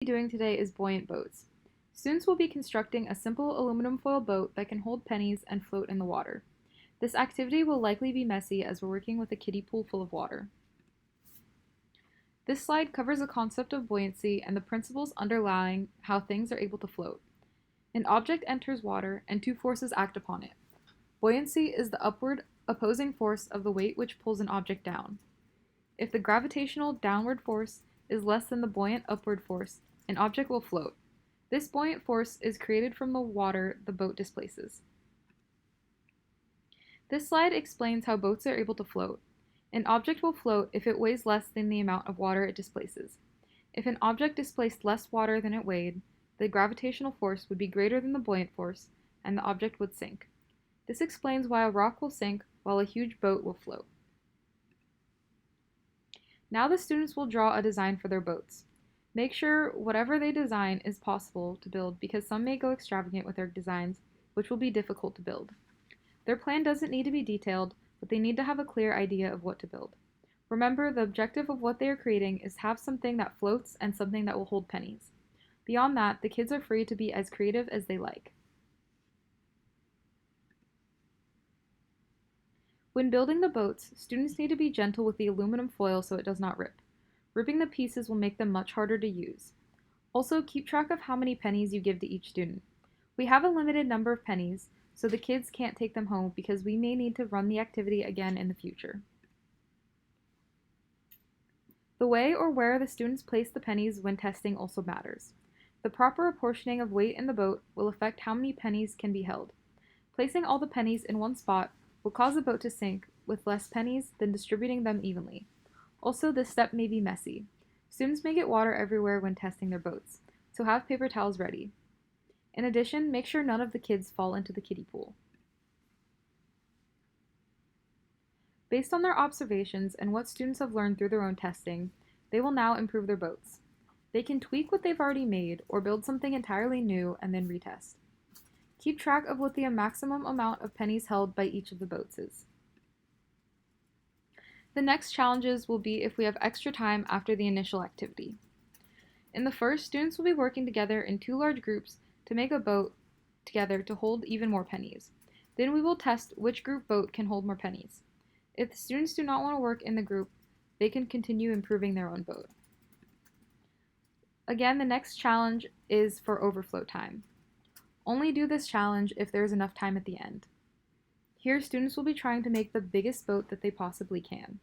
Doing today is buoyant boats. Students will be constructing a simple aluminum foil boat that can hold pennies and float in the water. This activity will likely be messy as we're working with a kiddie pool full of water. This slide covers the concept of buoyancy and the principles underlying how things are able to float. An object enters water and two forces act upon it. Buoyancy is the upward opposing force of the weight which pulls an object down. If the gravitational downward force is less than the buoyant upward force, an object will float. This buoyant force is created from the water the boat displaces. This slide explains how boats are able to float. An object will float if it weighs less than the amount of water it displaces. If an object displaced less water than it weighed, the gravitational force would be greater than the buoyant force, and the object would sink. This explains why a rock will sink while a huge boat will float. Now the students will draw a design for their boats. Make sure whatever they design is possible to build because some may go extravagant with their designs, which will be difficult to build. Their plan doesn't need to be detailed, but they need to have a clear idea of what to build. Remember, the objective of what they are creating is to have something that floats and something that will hold pennies. Beyond that, the kids are free to be as creative as they like. When building the boats, students need to be gentle with the aluminum foil so it does not rip. Ripping the pieces will make them much harder to use. Also, keep track of how many pennies you give to each student. We have a limited number of pennies, so the kids can't take them home because we may need to run the activity again in the future. The way or where the students place the pennies when testing also matters. The proper apportioning of weight in the boat will affect how many pennies can be held. Placing all the pennies in one spot will cause the boat to sink with less pennies than distributing them evenly. Also, this step may be messy. Students may get water everywhere when testing their boats, so have paper towels ready. In addition, make sure none of the kids fall into the kiddie pool. Based on their observations and what students have learned through their own testing, they will now improve their boats. They can tweak what they've already made or build something entirely new and then retest. Keep track of what the maximum amount of pennies held by each of the boats is. The next challenges will be if we have extra time after the initial activity. In the first, students will be working together in two large groups to make a boat together to hold even more pennies. Then we will test which group boat can hold more pennies. If the students do not want to work in the group, they can continue improving their own boat. Again, the next challenge is for overflow time. Only do this challenge if there is enough time at the end. Here, students will be trying to make the biggest boat that they possibly can.